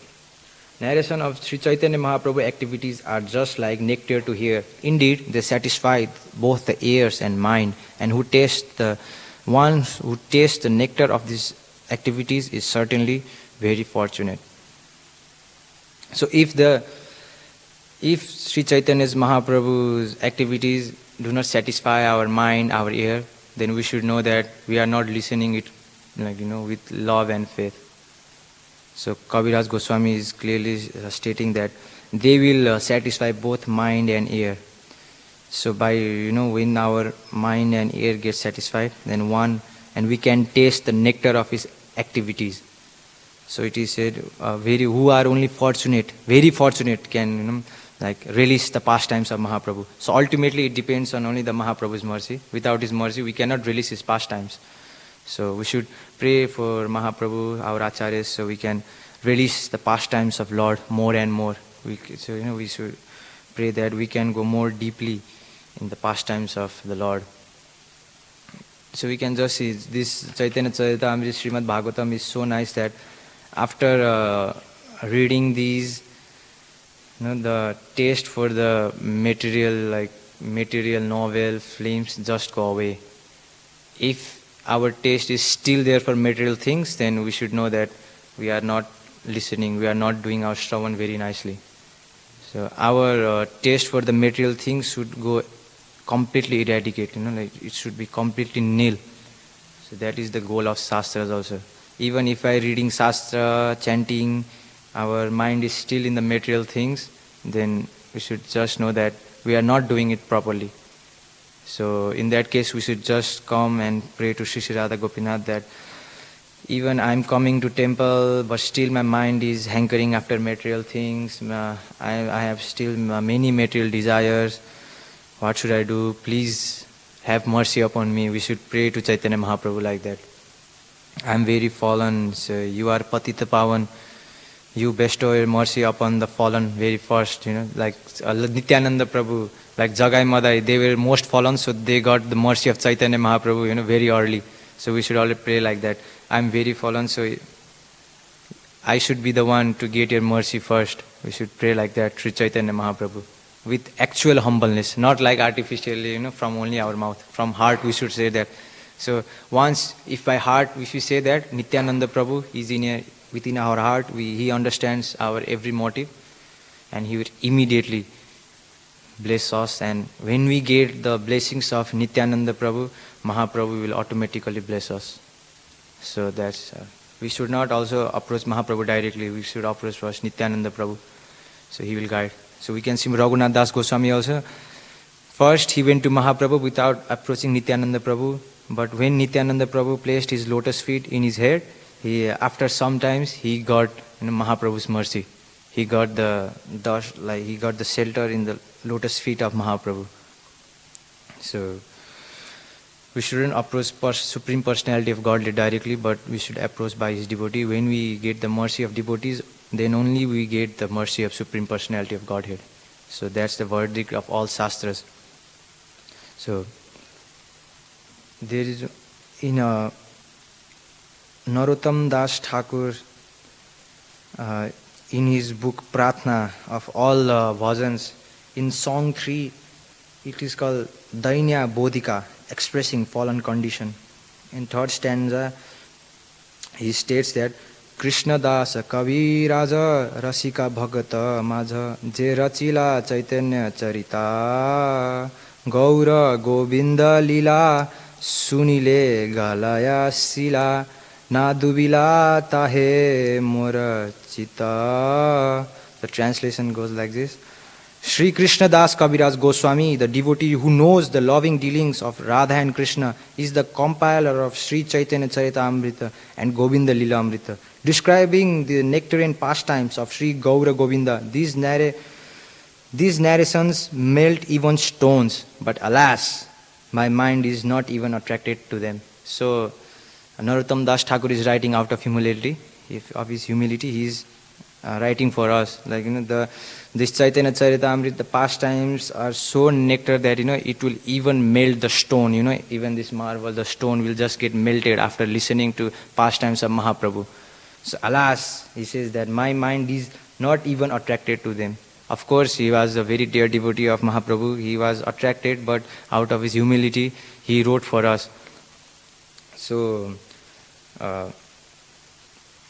narration of Sri Chaitanya Mahaprabhu activities are just like nectar to hear. Indeed, they satisfy both the ears and mind, and one who tastes the nectar of these activities is certainly very fortunate. So if Sri Chaitanya Mahaprabhu's activities do not satisfy our mind, our ear, then we should know that we are not listening it with love and faith. So Kaviraj Goswami is clearly stating that they will satisfy both mind and ear. So by when our mind and ear get satisfied, then and we can taste the nectar of his activities. So it is said, who are only fortunate, very fortunate, can release the pastimes of Mahaprabhu. So ultimately it depends on only the Mahaprabhu's mercy. Without his mercy, we cannot release his pastimes. So we should pray for Mahaprabhu, our acharyas, so we can release the pastimes of Lord more and more. We should pray that we can go more deeply in the pastimes of the Lord. So we can just see this Caitanya Caritamrta, Srimad Bhagavatam is so nice that after reading these, the taste for the material novel, films just go away. If our taste is still there for material things, then we should know that we are not listening, we are not doing our shravan very nicely. So our taste for the material things should go completely eradicate, it should be completely nil. So that is the goal of Shastras also. Even if I reading Shastra, chanting, our mind is still in the material things, then we should just know that we are not doing it properly. So in that case, we should just come and pray to Sri Sri Radha Gopinath that even I am coming to temple, but still my mind is hankering after material things. I have still many material desires. What should I do? Please have mercy upon me. We should pray to Chaitanya Mahaprabhu like that. I am very fallen. So you are Patita Pavan. You bestow your mercy upon the fallen very first. Like Nityananda Prabhu, like Jagai Madai, they were most fallen, so they got the mercy of Chaitanya Mahaprabhu, very early. So we should always pray like that. I am very fallen, so I should be the one to get your mercy first. We should pray like that, Sri Chaitanya Mahaprabhu, with actual humbleness, not like artificially, from only our mouth. From heart we should say that. So once, if by heart we should say that, Nityananda Prabhu is within our heart, he understands our every motive. and He will immediately bless us. And when we get the blessings of Nityananda Prabhu, Mahaprabhu will automatically bless us. So that's, we should not also approach Mahaprabhu directly, we should approach first Nityananda Prabhu. So he will guide. So we can see Raghunath Das Goswami also. First he went to Mahaprabhu without approaching Nityananda Prabhu. But when Nityananda Prabhu placed his lotus feet in his head, after some times he got Mahaprabhu's mercy. He got the shelter in the lotus feet of Mahaprabhu. So we shouldn't approach Supreme Personality of Godhead directly, but we should approach by his devotee. When we get the mercy of devotees, then only we get the mercy of Supreme Personality of Godhead. So that's the verdict of all Shastras. So there is in Narottam Das Thakur, in his book Pratna of all bhajans, in song 3, it is called Dainya Bodhika, expressing fallen condition. In third stanza, he states that Krishna Das Kavi Raja Rasika Bhagata Maja Je Rachila Chaitanya Charita Gaura Govinda Lila Sunile Galaya Sila Nadubila Tahe Mora Chita. The translation goes like this. Sri Krishna Das Kaviraj Goswami, the devotee who knows the loving dealings of Radha and Krishna, is the compiler of Sri Chaitanya Caritamrta and Govinda Lila Amrita, describing the nectarian pastimes of Sri Gaura Govinda. These narrations melt even stones, but alas, my mind is not even attracted to them. So Narottam Das Thakur is writing out of humility. Of his humility, he is writing for us. Like this Chaitanya Caritamrita, the pastimes are so nectar that it will even melt the stone. Even this marble, the stone will just get melted after listening to pastimes of Mahaprabhu. So alas, he says that my mind is not even attracted to them. Of course, he was a very dear devotee of Mahaprabhu. He was attracted, but out of his humility, he wrote for us. So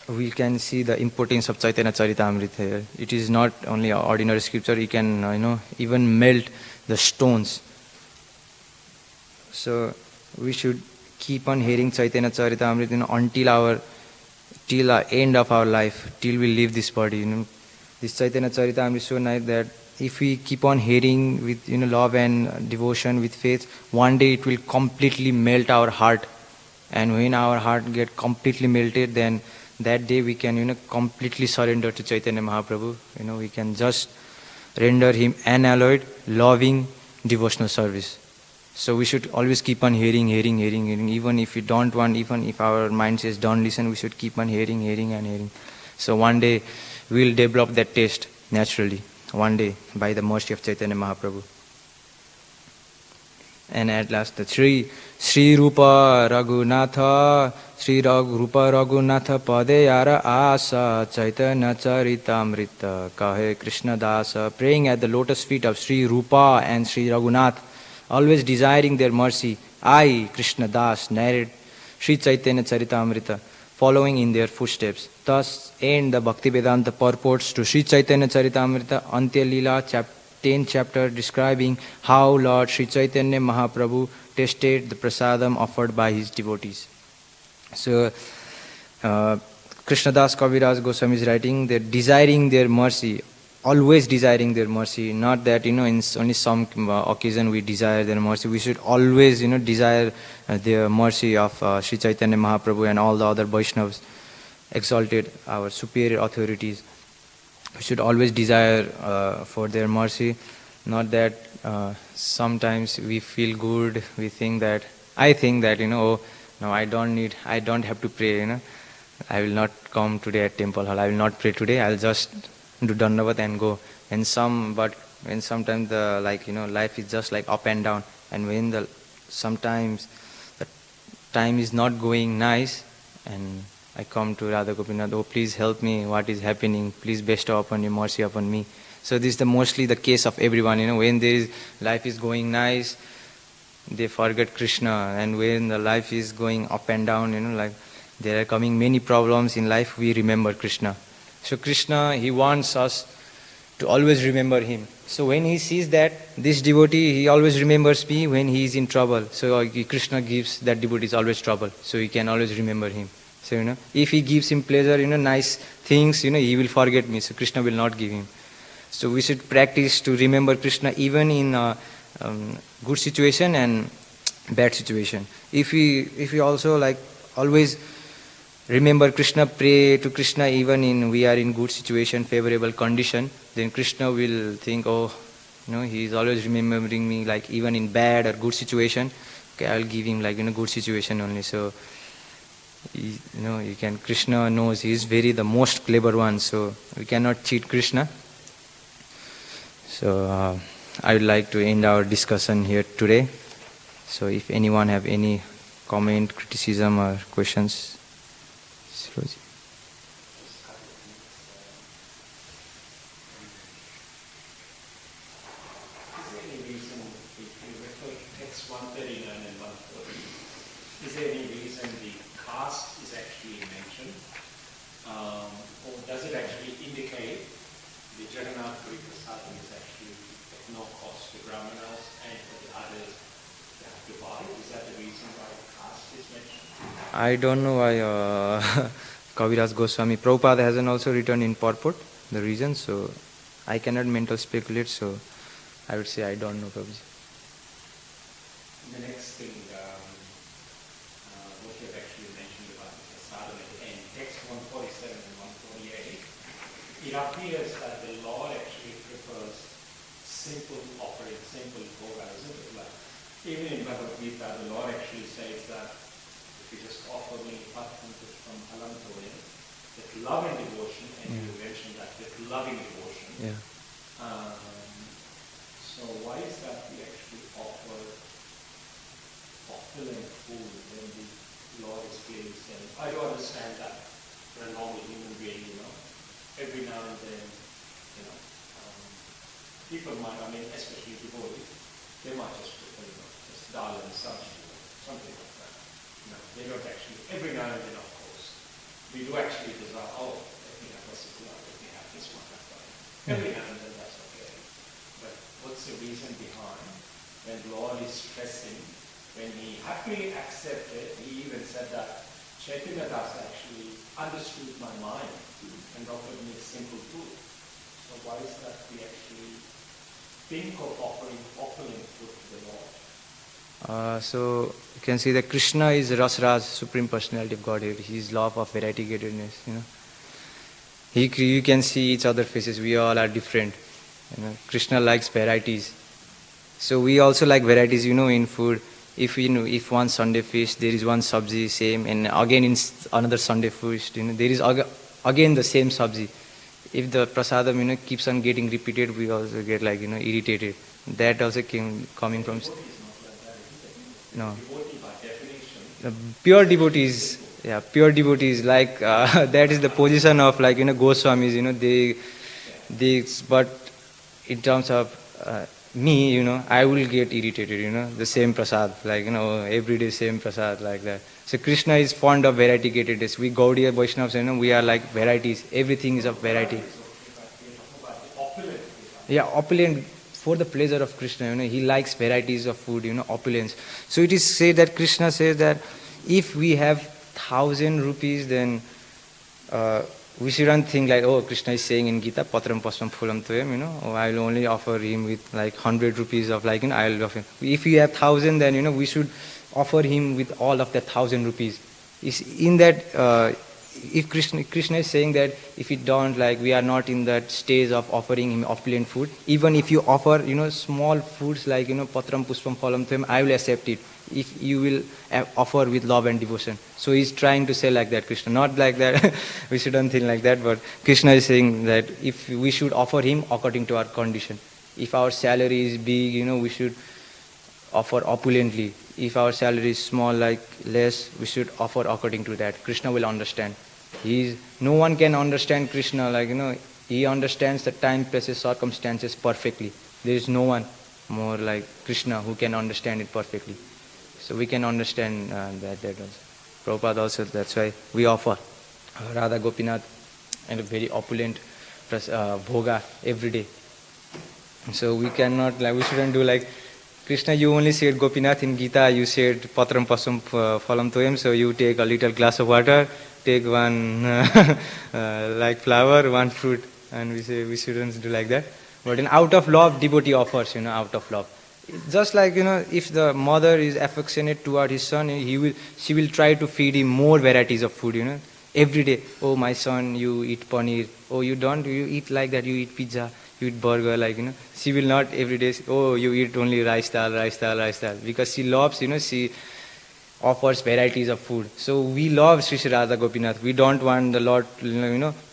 we can see the importance of Chaitanya Caritamrita here. It is not only ordinary scripture, it can even melt the stones. So we should keep on hearing Chaitanya Caritamrita until the end of our life, till we leave this body. This Chaitanya Caritamrita is so nice that if we keep on hearing with love and devotion, with faith, one day it will completely melt our heart. And when our heart get completely melted, then that day we can completely surrender to Chaitanya Mahaprabhu. We can just render him unalloyed, loving, devotional service. So we should always keep on hearing. Even if we don't want, even if our mind says don't listen, we should keep on hearing. So one day we will develop that taste naturally. One day, by the mercy of Chaitanya Mahaprabhu. And at last, the Sri Rupa Raghunatha, Sri Rupa Raghunatha Padeyara Asa Chaitanya Caritamrita Kahe Krishna Dasa, praying at the lotus feet of Sri Rupa and Sri Raghunath, always desiring their mercy. I, Krishna Das, narrate Sri Chaitanya Caritamrita, following in their footsteps. Thus end the Bhakti Vedanta purports to Sri Chaitanya Caritamrita, Antya Leela, 10th chapter, describing how Lord Sri Chaitanya Mahaprabhu tasted the prasadam offered by his devotees. So Krishnadas Kaviraj Goswami is writing that desiring their mercy, always desiring their mercy, not that in only some occasion we desire their mercy. We should always desire the mercy of Sri Chaitanya Mahaprabhu and all the other Vaishnavas, exalted, our superior authorities. We should always desire for their mercy, not that sometimes we feel good, I think that oh no, I don't have to pray, I will not come today at temple hall, I will not pray today, I'll just do Dandavat and go. When sometimes the life is just like up and down, and when sometimes the time is not going nice, and I come to Radha Gopinath, oh please help me, what is happening, please bestow upon your mercy upon me. So this is mostly the case of everyone, when life is going nice, they forget Krishna, and when the life is going up and down, there are coming many problems in life, we remember Krishna. So Krishna, he wants us to always remember him. So when he sees that this devotee, he always remembers me when he is in trouble. So Krishna gives that devotee always trouble. So he can always remember him. So if he gives him pleasure, nice things, he will forget me. So Krishna will not give him. So we should practice to remember Krishna even in good situation and bad situation. If we also like always remember Krishna, pray to Krishna even in we are in good situation, favorable condition, then Krishna will think, oh, he is always remembering me, like even in bad or good situation. Okay, I'll give him like good situation only. So you can. Krishna knows he is the most clever one. So we cannot cheat Krishna. So I would like to end our discussion here today. So if anyone have any comment, criticism or questions. Siroji. Is there any reason, if you refer to text 139 and 140, is there any reason the caste is actually mentioned? Or does it actually indicate the Jagannath Puri Prasadam is actually at no cost to Brahmanas and for the others they have to buy? Is that the reason why caste is mentioned? I don't know why Kaviraj Goswami Prabhupada hasn't also written in purport the reason, so I cannot mental speculate, so I would say I don't know, Prabhuji. The next thing, what you have actually mentioned about the prasadam at the end, text 147 and 148, it appears that the Lord actually prefers simple offering, simple bhoga, isn't it? Like, even in Bhagavad Gita, the Lord actually says that if you just offer me patram pushpam phalam toyam, that love and devotion, and you mentioned that loving devotion. Yeah. So why is that we actually offer opulent food when the Lord is clearly saying, I do understand that for a normal human being, every now and then, people might, especially devotees, they might just prefer, just dal and sabji, something like that. They don't actually, every now and then, of course, we do actually desire, let me have a sikula, let me have this one, that one. Every now and then, that's okay. But what's the reason behind when Lord is stressing, when he happily accepted, he even said that Chaitanya Das actually understood my mind and offered me simple food. So why is that we actually think of offering opulent food to the Lord? So you can see that Krishna is Rasraj, Supreme Personality of Godhead. He is love of variegatedness. You can see each other faces. We all are different. Krishna likes varieties. So we also like varieties. In food. If one Sunday fish, there is one sabji same, and again in another Sunday fish, there is again the same sabji. If the prasadam keeps on getting repeated, we also get irritated. That also coming from. No. Devotee by definition. The pure devotees, like that is the position of Goswamis, they, but in terms of me, I will get irritated, the same prasad, every day same prasad like that. So Krishna is fond of variegatedness. We Gaudiya Vaishnavas, we are like varieties. Everything is of variety. Yeah, opulent. For the pleasure of Krishna, he likes varieties of food, opulence. So it is said that Krishna says that if we have 1,000 rupees, then we shouldn't think like, Krishna is saying in Gita, patram pushpam phulam toyam, I will only offer him with 100 rupees of I will offer him. If we have 1,000, then we should offer him with all of that 1,000 rupees. Is in that. If Krishna is saying that if we don't we are not in that stage of offering him opulent food, even if you offer small foods like patram pushpam phalam toyam, I will accept it if you will offer with love and devotion. So he's trying to say like that, Krishna, not like that. We shouldn't think like that, but Krishna is saying that if we should offer him according to our condition. If our salary is big, we should offer opulently. If our salary is small, less, we should offer according to that. Krishna will understand. No one can understand Krishna, he understands the time, places, circumstances perfectly. There is no one more like Krishna who can understand it perfectly. So we can understand that also. Prabhupada also, that's why we offer Radha Gopinath and a very opulent bhoga every day. So we cannot, like, we shouldn't do like, Krishna, you only said Gopinath in Gita, you said Patram Pasam Phalam Toyam, so you take a little glass of water, take one like flower, one fruit, and we say we shouldn't do like that. But in out of love, devotee offers, out of love. Just like, if the mother is affectionate toward his son, she will try to feed him more varieties of food, every day. Oh, my son, you eat paneer. Oh, you don't, you eat like that, you eat pizza, you eat burger, like, she will not every day say, oh, you eat only rice dal, rice dal, rice dal. Because she loves, she offers varieties of food. So we love Sri Sri Radha Gopinath. We don't want the Lord,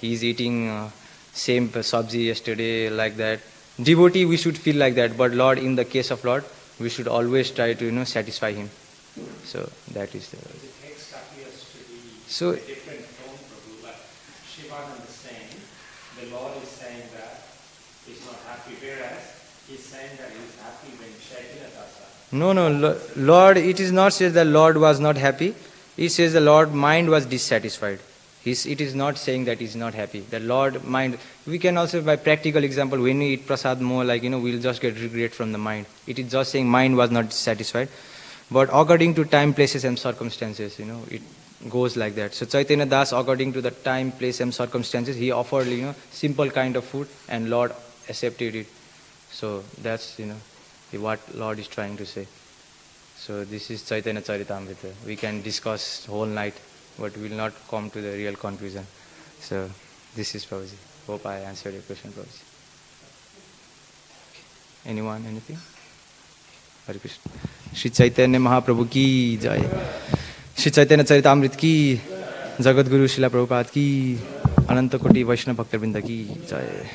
he's eating same sabji yesterday, like that. Devotee, we should feel like that. But Lord, in the case of Lord, we should always try to, satisfy him. So that is the... The text appears to be So, a different tone, Prabhu. Like Sivananda is saying, the Lord is saying that he's not happy, whereas he's saying that he's happy when Chaitanya Dasa. no, Lord, it is not said that Lord was not happy. It says the Lord mind was dissatisfied. It is not saying that he's not happy. The Lord mind, we can also, by practical example, when we eat prasad more, like, we'll just get regret from the mind. It is just saying mind was not satisfied. But according to time, places and circumstances, it goes like that. So Chaitanya Das, according to the time, place and circumstances, he offered, simple kind of food, and Lord accepted it. So that's, what Lord is trying to say. So this is Caitanya Caritamrta. We can discuss whole night, but we will not come to the real conclusion. So this is Prabhuji. Hope I answered your question, Prabhuji. Anyone, anything? Hare Krishna. Shri Chaitanya Mahaprabhu ki jai. Shri Chaitanya Caritamrita ki, Jagat Guru Srila Prabhupada ki, Ananta Koti Vaishnava Bhakta Vrinda ki jai.